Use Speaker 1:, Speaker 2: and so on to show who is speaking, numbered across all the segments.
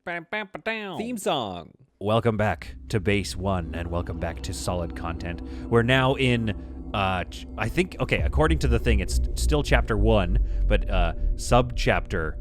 Speaker 1: Theme song. Welcome back to Base 1, and welcome back to Solid Content. We're now in, I think, okay, according to the thing, it's still Chapter 1, but sub-chapter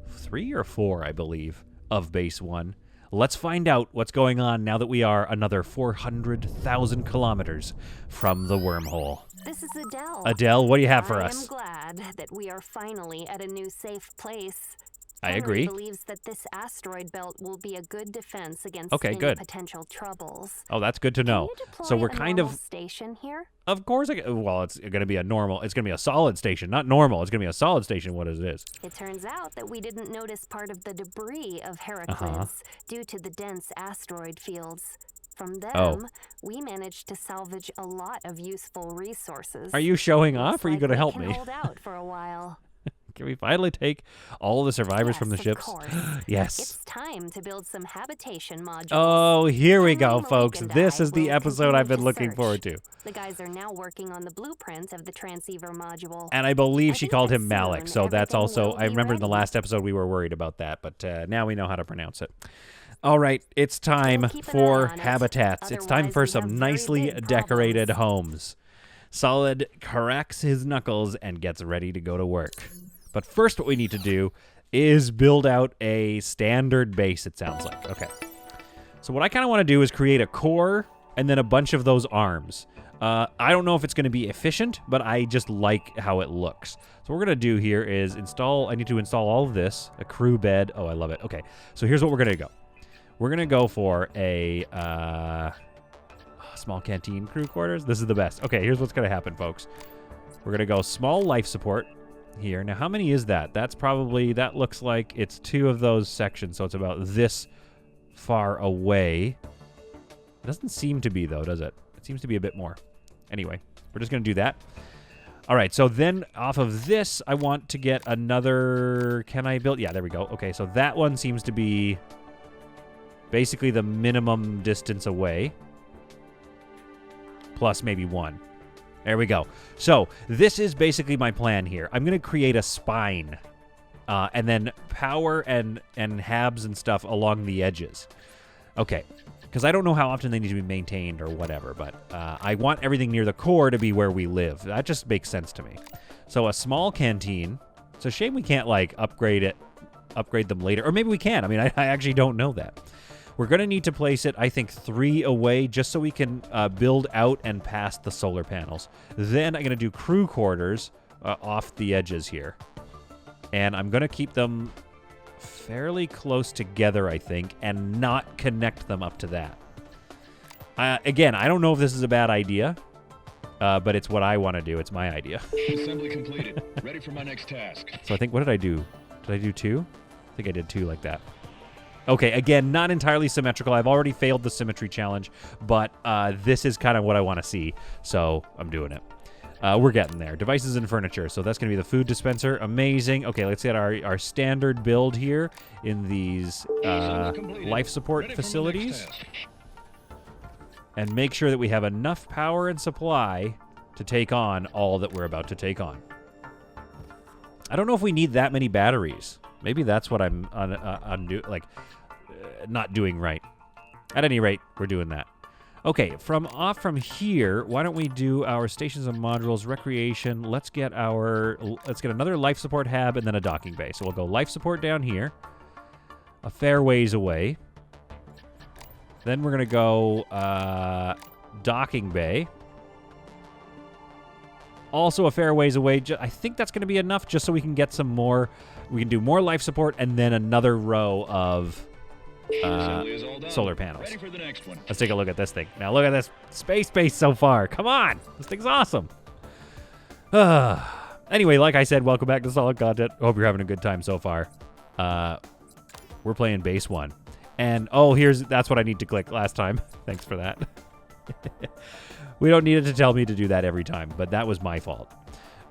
Speaker 1: 3 or 4, I believe, of Base 1. Let's find out what's going on now that we are another 400,000 kilometers from the wormhole.
Speaker 2: This is Adele.
Speaker 1: Adele, what do you have for us?
Speaker 2: I am glad that we are finally at a new safe place.
Speaker 1: I
Speaker 2: Henry
Speaker 1: agree.
Speaker 2: believes that this asteroid belt will be a good defense against
Speaker 1: Okay,
Speaker 2: any
Speaker 1: good.
Speaker 2: potential troubles.
Speaker 1: Oh, that's good to know.
Speaker 2: Can you deploy
Speaker 1: So we're
Speaker 2: a
Speaker 1: kind
Speaker 2: normal
Speaker 1: of,
Speaker 2: station here?
Speaker 1: of course, well, it's going to be a normal, it's going to be a solid station, not normal. It's going to be a solid station, what it is.
Speaker 2: It turns out that we didn't notice part of the debris of Heracles due to the dense asteroid fields. From them, we managed to salvage a lot of useful resources.
Speaker 1: Are you showing off,
Speaker 2: Looks
Speaker 1: or are you
Speaker 2: like
Speaker 1: going to
Speaker 2: we
Speaker 1: help
Speaker 2: can
Speaker 1: me?
Speaker 2: hold out for a while.
Speaker 1: Can we finally take all the survivors from the
Speaker 2: Yes, of
Speaker 1: ships?
Speaker 2: course.
Speaker 1: Yes.
Speaker 2: It's time to build some habitation modules.
Speaker 1: Oh, here we
Speaker 2: Henry,
Speaker 1: go,
Speaker 2: Malik,
Speaker 1: folks.
Speaker 2: and
Speaker 1: This
Speaker 2: I
Speaker 1: is the
Speaker 2: will
Speaker 1: episode I've been
Speaker 2: continue
Speaker 1: looking
Speaker 2: search.
Speaker 1: forward to.
Speaker 2: The guys are now working on the blueprint of the Transceiver module.
Speaker 1: And I believe
Speaker 2: I
Speaker 1: she
Speaker 2: think
Speaker 1: called
Speaker 2: that
Speaker 1: him Malik,
Speaker 2: soon
Speaker 1: so that's
Speaker 2: everything
Speaker 1: also,
Speaker 2: will
Speaker 1: I
Speaker 2: be
Speaker 1: remember in the
Speaker 2: ready.
Speaker 1: last episode we were worried about that, but now we know how to pronounce it. All right, it's time
Speaker 2: keep an
Speaker 1: for
Speaker 2: eye on it.
Speaker 1: habitats. It's time
Speaker 2: Otherwise,
Speaker 1: for
Speaker 2: we
Speaker 1: some
Speaker 2: have very
Speaker 1: nicely
Speaker 2: big
Speaker 1: decorated
Speaker 2: problems.
Speaker 1: homes. Solid cracks his knuckles and gets ready to go to work. But first what we need to do is build out a standard base, it sounds like. Okay. So what I kind of want to do is create a core and then a bunch of those arms. I don't know if it's going to be efficient, but I just like how it looks. So what we're going to do here is I need to install all of this, a crew bed. Oh, I love it. Okay, so here's what we're going to go. We're going to go for a small canteen crew quarters. This is the best. Okay, here's what's going to happen, folks. We're going to go small life support here. Now, how many is that? That looks like it's 2 of those sections, so it's about this far away. It doesn't seem to be, though, does it? It seems to be a bit more. Anyway, we're just going to do that. All right, so then off of this, I want to get another... Can I build? Yeah, there we go. Okay, so that one seems to be basically the minimum distance away. Plus maybe 1. There we go. So this is basically my plan here. I'm going to create a spine and then power and habs and stuff along the edges. Okay, because I don't know how often they need to be maintained or whatever, but I want everything near the core to be where we live. That just makes sense to me. So a small canteen. It's a shame we can't, like, upgrade them later. Or maybe we can. I mean, I actually don't know that. We're going to need to place it, I think, 3 away just so we can build out and past the solar panels. Then I'm going to do crew quarters off the edges here. And I'm going to keep them fairly close together, I think, and not connect them up to that. Again, I don't know if this is a bad idea, but it's what I want to do. It's my idea.
Speaker 3: Assembly completed. Ready for my next task.
Speaker 1: So I think, what did I do? Did I do 2? I think I did 2 like that. Okay, again, not entirely symmetrical. I've already failed the symmetry challenge, but this is kind of what I want to see, so I'm doing it. We're getting there. Devices and furniture. So that's going to be the food dispenser. Amazing. Okay, let's get our standard build here in these life support facilities. And make sure that we have enough power and supply to take on all that we're about to take on. I don't know if we need that many batteries. Maybe that's what I'm not doing right. At any rate, we're doing that. Okay, from here, why don't we do our stations and modules, recreation. Let's get another life support hab and then a docking bay. So we'll go life support down here, a fair ways away. Then we're gonna go docking bay. Also a fair ways away. I think that's going to be enough just so we can get some more. We can do more life support and then another row of solar panels.
Speaker 3: Ready for the next one.
Speaker 1: Let's take a look at this thing. Now look at this space base so far. Come on. This thing's awesome. Anyway, like I said, welcome back to Solid Content. Hope you're having a good time so far. We're playing base 1. And, that's what I need to click last time. Thanks for that. We don't need it to tell me to do that every time, but that was my fault.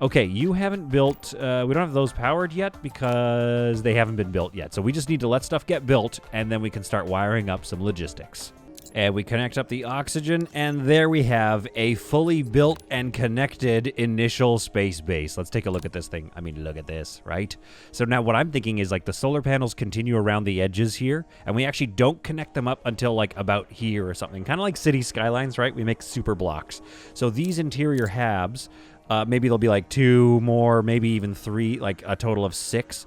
Speaker 1: Okay, you haven't built... we don't have those powered yet because they haven't been built yet. So we just need to let stuff get built, and then we can start wiring up some logistics. And we connect up the oxygen, and there we have a fully built and connected initial space base. Let's take a look at this thing. I mean, look at this, right? So now what I'm thinking is like the solar panels continue around the edges here, and we actually don't connect them up until like about here or something. Kind of like city skylines, right? We make super blocks. So these interior habs, maybe there'll be like 2 more, maybe even 3, like a total of 6.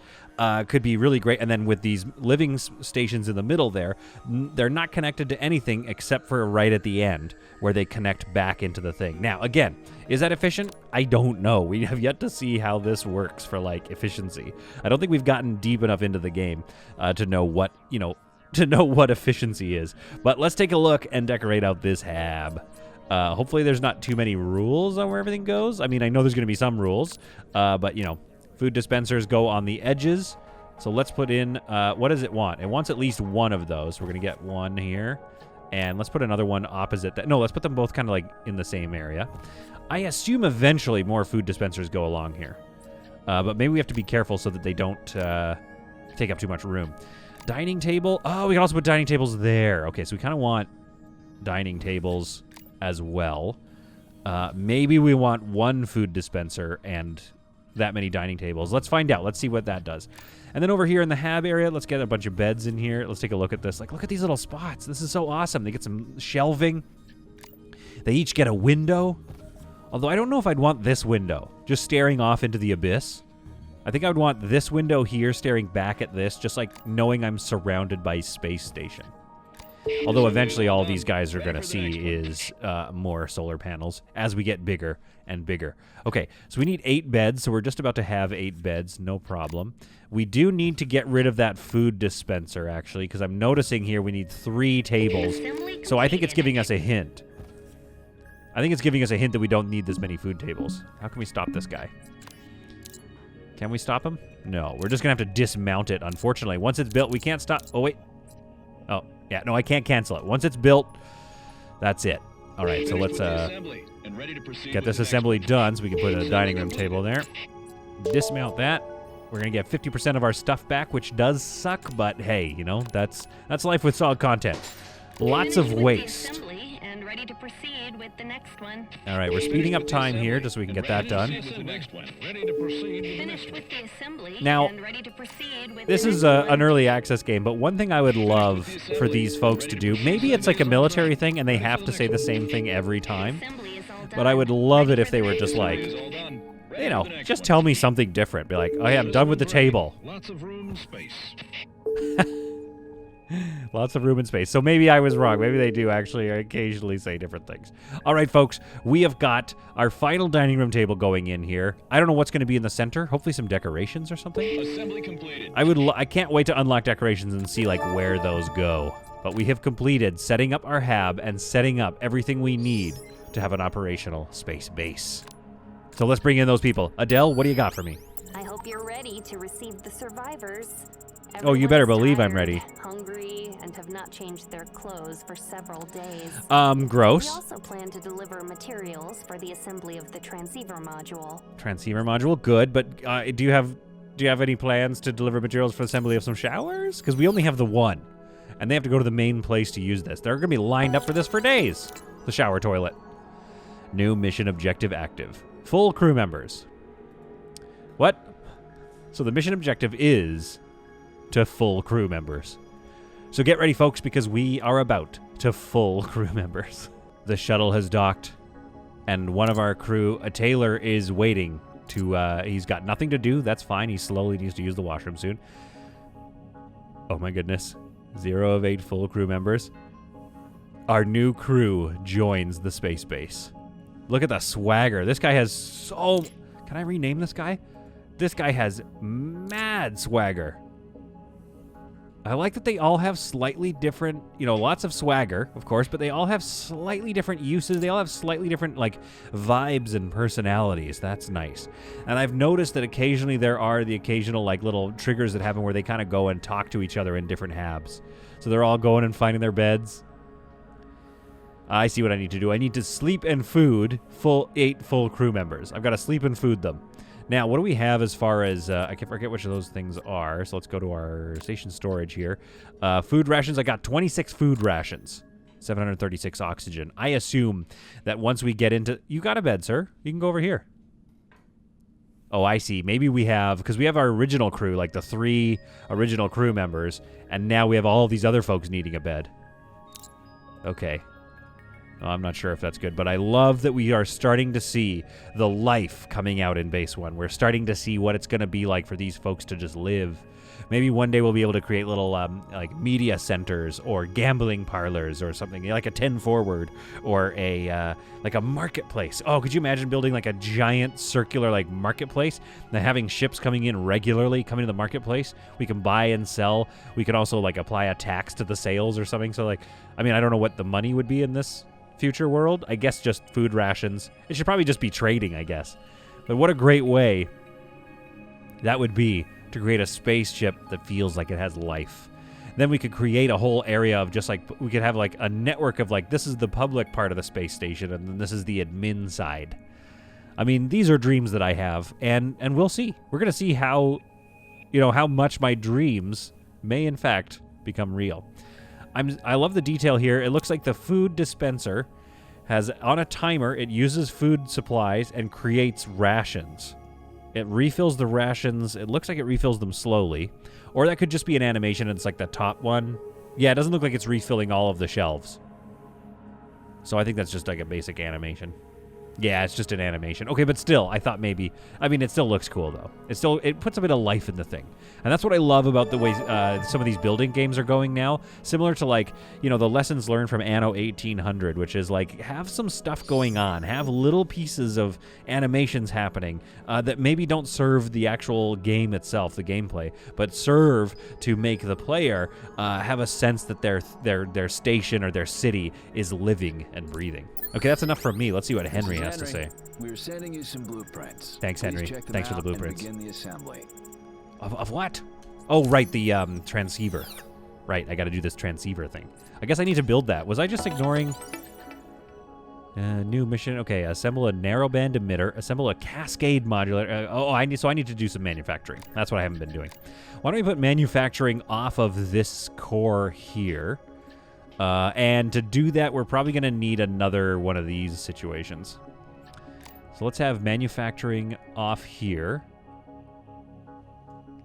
Speaker 1: Could be really great. And then with these living stations in the middle there, they're not connected to anything except for right at the end where they connect back into the thing. Now, again, is that efficient? I don't know. We have yet to see how this works for like efficiency. I don't think we've gotten deep enough into the game to know what, to know what efficiency is. But let's take a look and decorate out this hab. Hopefully there's not too many rules on where everything goes. I mean, I know there's going to be some rules, but food dispensers go on the edges. So let's put in, what does it want? It wants at least one of those. We're going to get one here. And let's put another one opposite that. No, let's put them both kind of like in the same area. I assume eventually more food dispensers go along here. But maybe we have to be careful so that they don't take up too much room. Dining table. Oh, we can also put dining tables there. Okay, so we kind of want dining tables as well. Maybe we want one food dispenser and that many dining tables. Let's find out. Let's see what that does. And then over here in the hab area, let's get a bunch of beds in here. Let's take a look at this. Like, look at these little spots. This is so awesome. They get some shelving. They each get a window. Although I don't know if I'd want this window just staring off into the abyss. I think I would want this window here staring back at this, just like knowing I'm surrounded by space station. Although eventually all these guys are going to see is more solar panels as we get bigger and bigger. Okay, so we need 8 beds, so we're just about to have 8 beds, no problem. We do need to get rid of that food dispenser, actually, because I'm noticing here we need 3 tables. So I think it's giving us a hint. I think it's giving us a hint that we don't need this many food tables. How can we stop this guy? Can we stop him? No, we're just going to have to dismount it, unfortunately. Once it's built, we can't stop. Oh, wait. Oh, yeah, no, I can't cancel it. Once it's built, that's it. All right, so let's get this assembly done so we can put a dining room table there. Dismount that. We're going to get 50% of our stuff back, which does suck, but hey, that's life with solid content. Lots of waste.
Speaker 2: Ready to proceed with the next one.
Speaker 1: All right, we're speeding up time here just so we can get that done. Now, this is an early access game, but one thing I would love for these folks to do, maybe it's like a military thing and they have to say the same thing every time, but I would love it if they were just like, just tell me something different. Be like, oh yeah, I'm done with the table.
Speaker 3: Lots of room, space.
Speaker 1: Lots of room and space. So maybe I was wrong. Maybe they do actually occasionally say different things. All right, folks, we have got our final dining room table going in here. I don't know what's going to be in the center. Hopefully some decorations or something.
Speaker 3: Assembly completed.
Speaker 1: I can't wait to unlock decorations and see like where those go. But we have completed setting up our hab and setting up everything we need to have an operational space base. So let's bring in those people. Adele, what do you got for me?
Speaker 2: I hope you're ready to receive the survivors.
Speaker 1: Oh, you better
Speaker 2: Everyone's
Speaker 1: believe I'm
Speaker 2: tired,
Speaker 1: ready.
Speaker 2: Hungry, and have not changed their clothes for several days. We
Speaker 1: Gross.
Speaker 2: also plan to deliver materials for the assembly of the transceiver module.
Speaker 1: Transceiver module, good. But do you have any plans to deliver materials for the assembly of some showers? Because we only have the one, and they have to go to the main place to use this. They're going to be lined up for this for days. The shower toilet. New mission objective active. Full crew members. What? So the mission objective is to full crew members. So get ready, folks, because we are about to full crew members. The shuttle has docked, and one of our crew, a tailor, is waiting to, he's got nothing to do. That's fine. He slowly needs to use the washroom soon. Oh my goodness. 0 of 8 full crew members. Our new crew joins the space base. Look at the swagger. This guy has so... Can I rename this guy? This guy has mad swagger. I like that they all have slightly different, lots of swagger, of course, but they all have slightly different uses. They all have slightly different, vibes and personalities. That's nice. And I've noticed that occasionally there are the occasional, little triggers that happen where they kind of go and talk to each other in different habs. So they're all going and finding their beds. I see what I need to do. I need to sleep and food 8 full crew members. I've got to sleep and food them. Now, what do we have as far as, I can forget which of those things are, so let's go to our station storage here. Food rations, I got 26 food rations. 736 oxygen. I assume that once we get into... You got a bed, sir. You can go over here. Oh, I see. Maybe we have... Because we have our original crew, like the 3 original crew members, and now we have all these other folks needing a bed. Okay. Well, I'm not sure if that's good, but I love that we are starting to see the life coming out in Base 1. We're starting to see what it's going to be like for these folks to just live. Maybe one day we'll be able to create little like media centers or gambling parlors or something, like a 10 Forward or a like a marketplace. Oh, could you imagine building like a giant circular like marketplace and having ships coming in regularly, coming to the marketplace? We can buy and sell. We can also like apply a tax to the sales or something. So like, I mean, I don't know what the money would be in this future world. I guess just food rations. It should probably just be trading, I guess. But what a great way that would be to create a spaceship that feels like it has life. Then we could create a whole area of just like, we could have like a network of like, this is the public part of the space station and then this is the admin side. I mean, these are dreams that I have, and we'll see. We're going to see how, you know, how much my dreams may in fact become real. I love the detail here. It looks like the food dispenser has, on a timer, it uses food supplies and creates rations. It refills the rations. It looks like it refills them slowly. Or that could just be an animation and it's like the top one. Yeah, it doesn't look like it's refilling all of the shelves. So I think that's just like a basic animation. Yeah, it's just an animation. Okay, but still, I thought maybe... I mean, it still looks cool, though. It puts a bit of life in the thing. And that's what I love about the way some of these building games are going now. Similar to, like, you know, the lessons learned from Anno 1800, which is, like, have some stuff going on. Have little pieces of animations happening that maybe don't serve the actual game itself, the gameplay, but serve to make the player have a sense that their station or their city is living and breathing. Okay, that's enough from me. Let's see what Henry has to say.
Speaker 4: We're sending you some blueprints.
Speaker 1: Thanks, Henry. Thanks for the blueprints.
Speaker 4: Begin the assembly.
Speaker 1: Of what? Oh, right, the transceiver. Right, I got to do this transceiver thing. I guess I need to build that. Was I just ignoring new mission? Okay, assemble a narrowband emitter. Assemble a cascade modulator. I need to do some manufacturing. That's what I haven't been doing. Why don't we put manufacturing off of this core here? And to do that, we're probably going to need another one of these situations. So let's have manufacturing off here.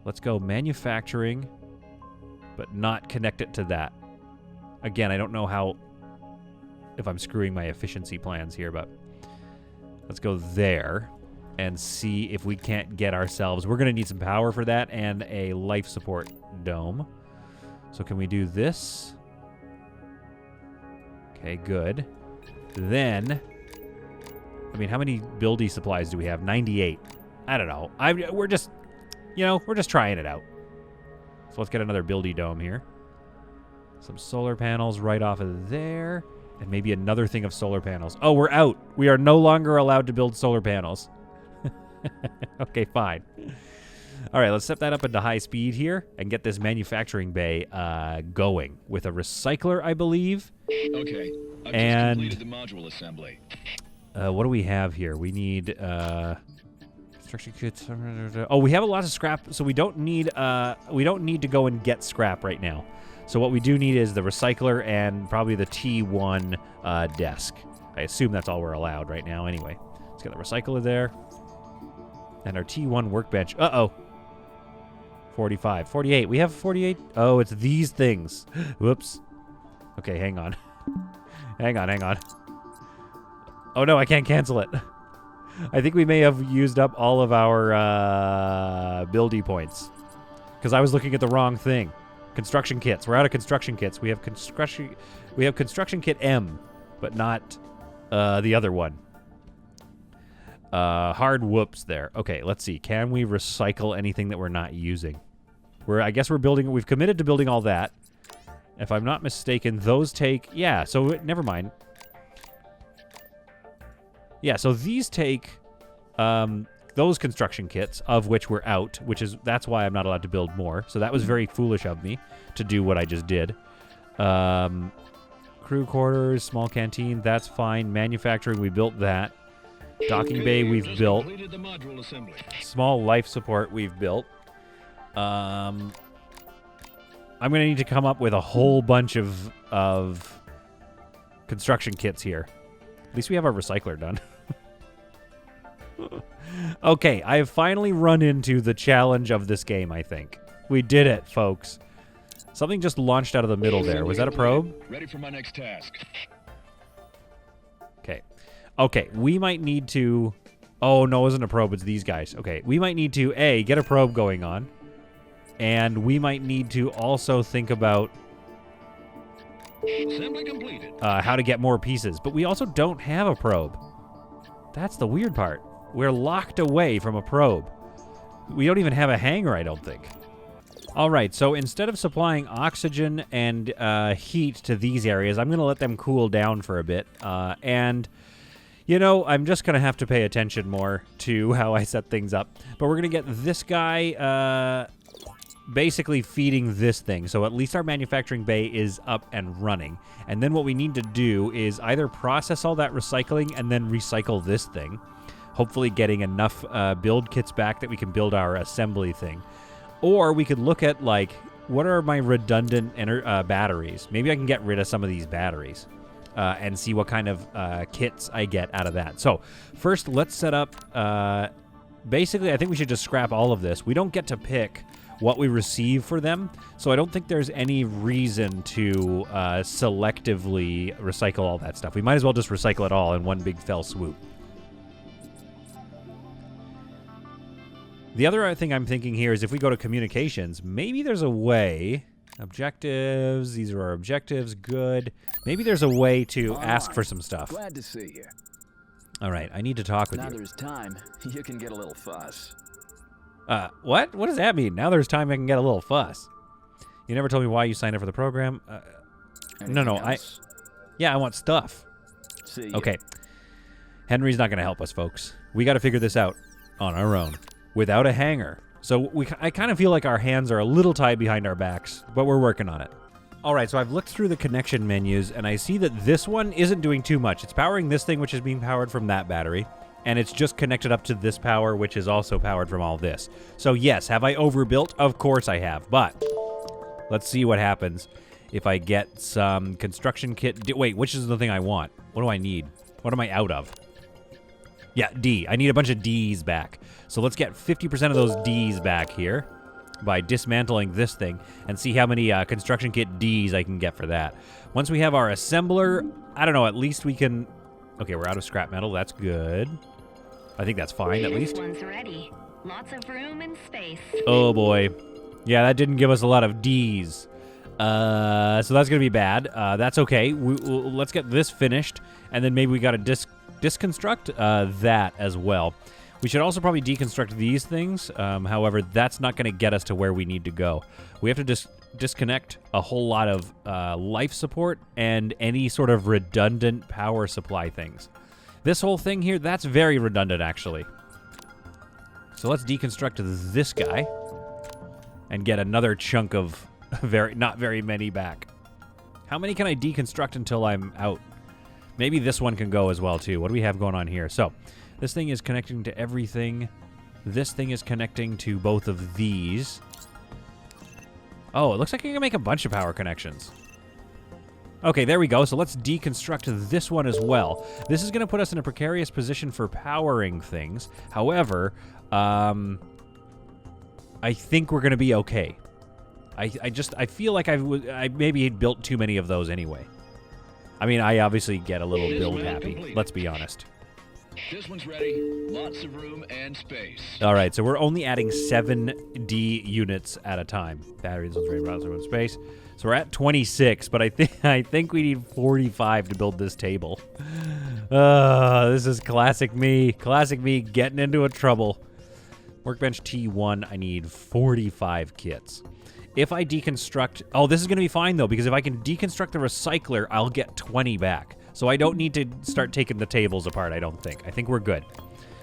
Speaker 1: Let's go manufacturing, but not connect it to that. Again, I don't know if I'm screwing my efficiency plans here, but let's go there and see if we can't get ourselves... We're going to need some power for that and a life support dome. So can we do this? Okay, good. Then, I mean, how many buildy supplies do we have? 98. I don't know. We're just trying it out. So let's get another buildy dome here. Some solar panels right off of there. And maybe another thing of solar panels. Oh, we're out. We are no longer allowed to build solar panels. Okay, fine. All right, let's set that up into high speed here and get this manufacturing bay going with a recycler, I believe.
Speaker 3: Okay, I've
Speaker 1: and
Speaker 3: just completed the module assembly.
Speaker 1: What do we have here? We need construction kits. Oh, we have a lot of scrap, so we don't need to go and get scrap right now. So what we do need is the recycler and probably the T1 desk. I assume that's all we're allowed right now. Anyway, let's get the recycler there and our T1 workbench. 45, 48. We have 48. Oh, it's these things. Whoops. Okay, hang on. hang on. Oh, no, I can't cancel it. I think we may have used up all of our buildy points because I was looking at the wrong thing. Construction kits. We're out of construction kits. We have construction kit M, but not the other one. Hard whoops there. Okay, let's see. Can we recycle anything that we're not using? I guess we've committed to building all that. If I'm not mistaken, those take... Yeah, so never mind. Yeah, so these take those construction kits, of which we're out, that's why I'm not allowed to build more. So that was very foolish of me to do what I just did. Crew quarters, small canteen, that's fine. Manufacturing, we built that. Docking bay, we've built. Small life support, we've built. I'm going to need to come up with a whole bunch of construction kits here. At least we have our recycler done. Okay, I have finally run into the challenge of this game, I think. We did it, folks. Something just launched out of the middle there. Was that a probe?
Speaker 3: Ready for my next task.
Speaker 1: Okay. Okay, we might need to... Oh, no, it wasn't a probe. It's these guys. Okay, we might need to, A, get a probe going on. And we might need to also think about
Speaker 3: Assembly completed.
Speaker 1: how to get more pieces. But we also don't have a probe. That's the weird part. We're locked away from a probe. We don't even have a hangar, I don't think. All right, so instead of supplying oxygen and heat to these areas, I'm going to let them cool down for a bit. And, you know, I'm just going to have to pay attention more to how I set things up. But we're going to get this guy basically feeding this thing. So at least our manufacturing bay is up and running. And then what we need to do is either process all that recycling and then recycle this thing. Hopefully getting enough build kits back that we can build our assembly thing. Or we could look at, like, what are my redundant batteries? Maybe I can get rid of some of these batteries and see what kind of kits I get out of that. So first, let's set up... basically, I think we should just scrap all of this. We don't get to pick what we receive for them, so I don't think there's any reason to selectively recycle all that stuff. We might as well just recycle it all in one big fell swoop. The other thing I'm thinking here is if we go to communications, maybe there's a way... Objectives, these are our objectives, good. Maybe there's a way to ask for some stuff.
Speaker 4: Glad to see you.
Speaker 1: All right, I need to talk with
Speaker 4: Now
Speaker 1: you.
Speaker 4: there's time, you can get a little fuss.
Speaker 1: What? What does that mean? Now there's time I can get a little fuss. You never told me why you signed up for the program. No,
Speaker 4: Else?
Speaker 1: Yeah, I want stuff.
Speaker 4: See ya.
Speaker 1: Okay. Henry's not going to help us, folks. We got to figure this out on our own, without a hanger. So I kind of feel like our hands are a little tied behind our backs, but we're working on it. All right, so I've looked through the connection menus, and I see that this one isn't doing too much. It's powering this thing, which is being powered from that battery, and it's just connected up to this power, which is also powered from all this. So yes, have I overbuilt? Of course I have, but let's see what happens if I get some construction kit. Wait, which is the thing I want? What do I need? What am I out of? Yeah, D. I need a bunch of Ds back. So let's get 50% of those Ds back here by dismantling this thing and see how many construction kit Ds I can get for that. Once we have our assembler, I don't know, at least we can... Okay, we're out of scrap metal. That's good. I think that's fine, at least.
Speaker 2: This one's ready. Lots of room and space.
Speaker 1: Oh, boy. Yeah, that didn't give us a lot of Ds. So that's going to be bad. That's okay. Let's get this finished, and then maybe we got to disconstruct that as well. We should also probably deconstruct these things. However, that's not going to get us to where we need to go. We have to disconnect a whole lot of life support and any sort of redundant power supply things. This whole thing here, that's very redundant, actually. So let's deconstruct this guy and get another chunk of not very many back. How many can I deconstruct until I'm out? Maybe this one can go as well, too. What do we have going on here? So, this thing is connecting to everything. This thing is connecting to both of these. Oh, it looks like I can make a bunch of power connections. Okay, there we go. So let's deconstruct this one as well. This is going to put us in a precarious position for powering things. However, I think we're going to be okay. I feel like I maybe had built too many of those anyway. I mean, I obviously get a little build happy. Let's be honest.
Speaker 3: This one's ready. Lots of room and space.
Speaker 1: All right, so we're only adding 7 D units at a time. Batteries, lots of room and space. So we're at 26, but I think we need 45 to build this table. This is classic me. Classic me getting into a trouble. Workbench T1, I need 45 kits. If I deconstruct... Oh, this is going to be fine, though, because if I can deconstruct the recycler, I'll get 20 back. So I don't need to start taking the tables apart, I don't think. I think we're good.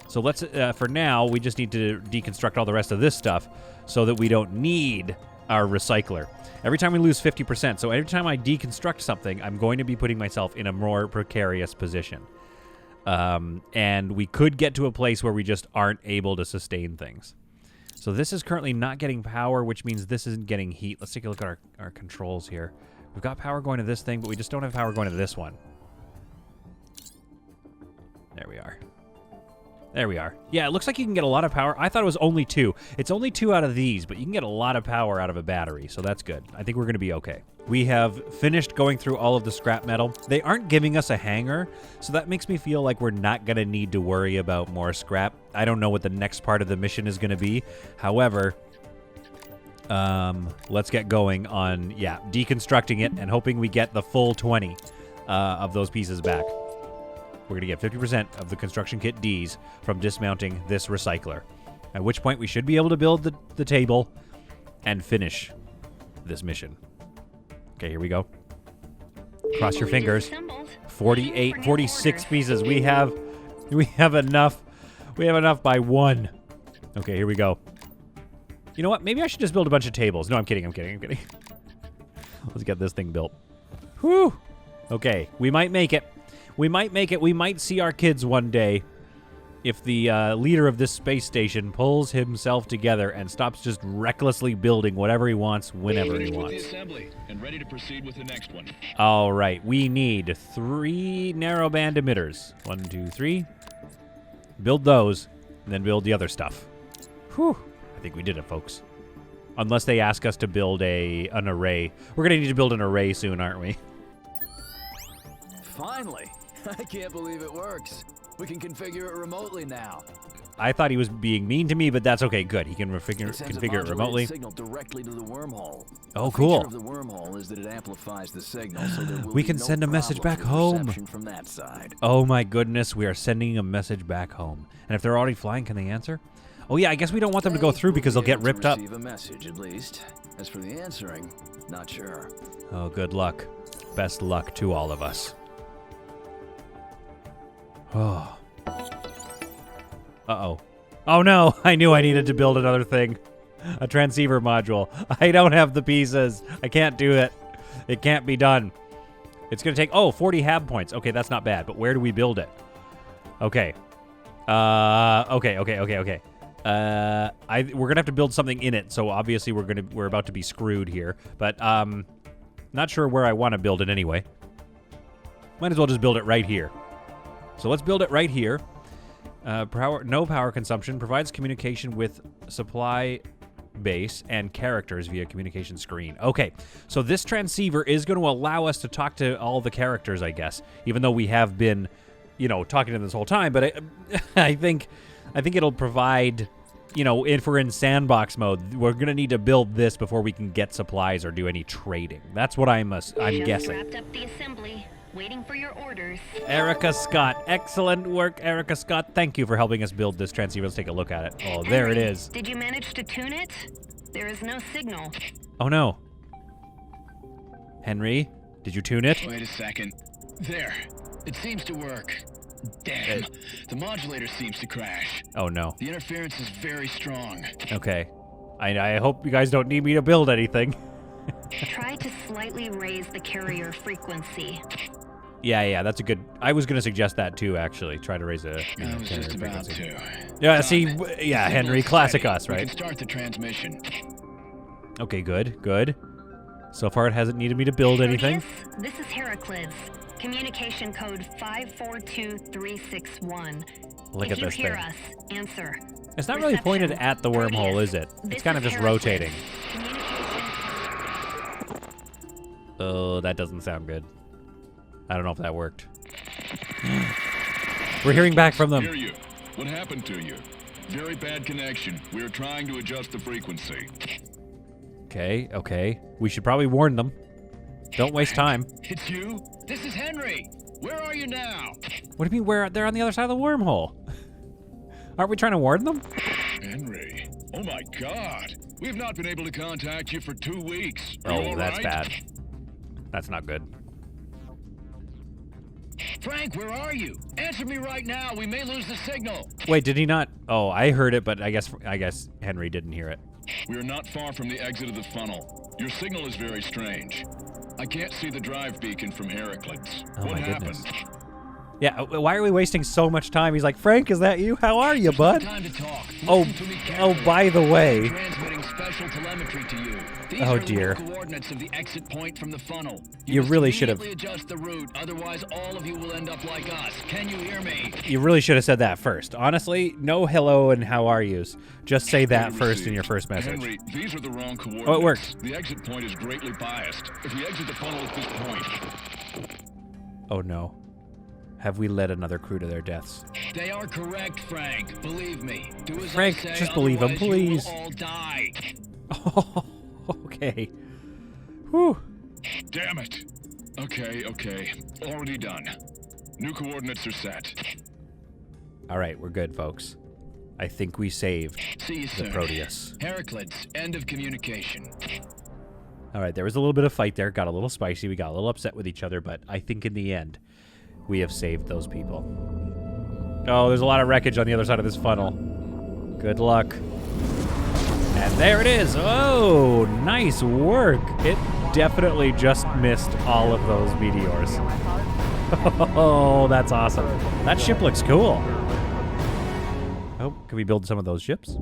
Speaker 1: So let's... for now, we just need to deconstruct all the rest of this stuff so that we don't need our recycler. Every time we lose 50%, so every time I deconstruct something, I'm going to be putting myself in a more precarious position. And we could get to a place where we just aren't able to sustain things. So this is currently not getting power, which means this isn't getting heat. Let's take a look at our controls here. We've got power going to this thing, but we just don't have power going to this one. There we are. There we are. Yeah, it looks like you can get a lot of power. I thought it was only 2. It's only 2 out of these, but you can get a lot of power out of a battery, so that's good. I think we're going to be okay. We have finished going through all of the scrap metal. They aren't giving us a hangar, so that makes me feel like we're not going to need to worry about more scrap. I don't know what the next part of the mission is going to be. However, let's get going on, deconstructing it and hoping we get the full 20 of those pieces back. We're going to get 50% of the construction kit Ds from dismounting this recycler. At which point we should be able to build the table and finish this mission. Okay, here we go. Cross your fingers. 48, 46 pieces. We have enough. We have enough by 1. Okay, here we go. You know what? Maybe I should just build a bunch of tables. No, I'm kidding. Let's get this thing built. Whew. Okay, we might make it. We might see our kids one day if the leader of this space station pulls himself together and stops just recklessly building whatever he wants whenever he wants.
Speaker 3: With the assembly and ready to proceed with the next one.
Speaker 1: All right, we need 3 narrowband emitters. 1, 2, 3. Build those, and then build the other stuff. Whew. I think we did it, folks. Unless they ask us to build an array. We're going to need to build an array soon, aren't we?
Speaker 4: Finally! I can't believe it works. We can configure it remotely now.
Speaker 1: I thought he was being mean to me, but that's okay. Good. He can configure it remotely.
Speaker 4: Signal directly to the wormhole.
Speaker 1: Oh, cool.
Speaker 4: The feature of the wormhole is that it amplifies the signal, so there will
Speaker 1: we
Speaker 4: be
Speaker 1: can
Speaker 4: no
Speaker 1: send a message back
Speaker 4: problem with
Speaker 1: home.
Speaker 4: reception from that side.
Speaker 1: Oh my goodness, we are sending a message back home. And if they're already flying, can they answer? Oh yeah, I guess we don't want them to go through because they'll get ripped up.
Speaker 4: Receive a message at least. As for the answering, not sure.
Speaker 1: Oh, good luck. Best luck to all of us. Oh. Uh-oh. Oh no, I knew I needed to build another thing. A transceiver module. I don't have the pieces. I can't do it. It can't be done. It's going to take, 40 hab points. Okay, that's not bad, but where do we build it? Okay. Okay. We're going to have to build something in it, so obviously we're about to be screwed here, but not sure where I want to build it anyway. Might as well just build it right here. So let's build it right here. No power consumption, provides communication with supply base and characters via communication screen. Okay, so this transceiver is going to allow us to talk to all the characters, I guess, even though we have been, talking to them this whole time. But I think it'll provide, if we're in sandbox mode, we're going to need to build this before we can get supplies or do any trading. That's what I'm guessing.
Speaker 2: Wrapped up the assembly. Waiting for your orders.
Speaker 1: Erica Scott. Excellent work, Erica Scott. Thank you for helping us build this transceiver. Let's take a look at it. Oh, there it is.
Speaker 2: Did you manage to tune it? There is no signal.
Speaker 1: Oh, no. Henry, did you tune it?
Speaker 3: Wait a second. There. It seems to work. Damn. The modulator seems to crash.
Speaker 1: Oh, no.
Speaker 3: The interference is very strong.
Speaker 1: Okay. I hope you guys don't need me to build anything.
Speaker 2: Try to slightly raise the carrier frequency.
Speaker 1: Yeah, that's a good... I was going to suggest that, too, actually. Try to raise a...
Speaker 3: I was just about to.
Speaker 1: Yeah, see... Yeah, Henry, classic
Speaker 3: steady.
Speaker 1: us, right?
Speaker 3: We can start the transmission.
Speaker 1: Okay, good. So far, it hasn't needed me to build anything.
Speaker 2: This is Heraclids. Communication code 542361.
Speaker 1: Look at this thing.
Speaker 2: If you hear us, answer.
Speaker 1: It's not really pointed at the wormhole, is it? It's kind of just rotating. Oh, that doesn't sound good. I don't know if that worked. We're hearing back from them.
Speaker 3: Hear you. What happened to you? Very bad connection. We are trying to adjust the frequency.
Speaker 1: Okay. We should probably warn them. Don't waste time.
Speaker 3: It's you? This is Henry. Where are you now?
Speaker 1: What do you mean they're on the other side of the wormhole? Aren't we trying to warn them?
Speaker 3: Henry. Oh my God. We've not been able to contact you for 2 weeks. Are you all
Speaker 1: that's
Speaker 3: right?
Speaker 1: bad. That's not good.
Speaker 3: Frank, where are you? Answer me right now. We may lose the signal.
Speaker 1: Wait, did he not? Oh, I heard it, but I guess Henry didn't hear it.
Speaker 3: We are not far from the exit of the funnel. Your signal is very strange. I can't see the drive beacon from Heraclids.
Speaker 1: Oh,
Speaker 3: What
Speaker 1: my
Speaker 3: happened?
Speaker 1: goodness. Yeah, why are we wasting so much time? He's like, Frank, is that you? How are you, bud?
Speaker 3: Time to talk.
Speaker 1: Oh,
Speaker 3: Listen to me
Speaker 1: oh,
Speaker 3: carefully.
Speaker 1: by the way.
Speaker 3: Transmitting special telemetry to you. These
Speaker 1: Oh,
Speaker 3: are
Speaker 1: dear.
Speaker 3: coordinates of the exit point from the funnel.
Speaker 1: You
Speaker 3: must
Speaker 1: really should have-
Speaker 3: immediately adjust the route, otherwise all of you will end up like us. Can you hear me?
Speaker 1: You really should have said that first. Honestly, no hello and how are yous. Just say that first in your first message.
Speaker 5: Henry, these are the wrong coordinates.
Speaker 1: Oh, it worked.
Speaker 5: The exit point is greatly biased. If we exit the funnel at this point,
Speaker 1: Oh, no. Have we led another crew to their deaths?
Speaker 3: They are correct, Frank. Believe me. Do as
Speaker 1: Frank,
Speaker 3: I say,
Speaker 1: just believe him,
Speaker 3: otherwise you will
Speaker 1: please.
Speaker 3: all die.
Speaker 1: Oh, okay. Whew.
Speaker 5: damn it. Okay. Already done. New coordinates are set.
Speaker 1: All right, we're good, folks. I think we saved
Speaker 3: See you
Speaker 1: the
Speaker 3: soon.
Speaker 1: Proteus.
Speaker 3: Heraclids, end of communication.
Speaker 1: All right, there was a little bit of fight there. Got a little spicy. We got a little upset with each other, but I think in the end, we have saved those people. Oh, there's a lot of wreckage on the other side of this funnel. Good luck. And there it is. Oh, nice work. It definitely just missed all of those meteors. Oh, that's awesome. That ship looks cool. Oh, can we build some of those ships?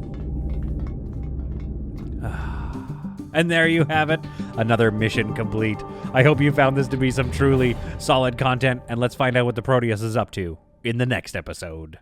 Speaker 1: And there you have it. Another mission complete. I hope you found this to be some truly solid content, and let's find out what the Proteus is up to in the next episode.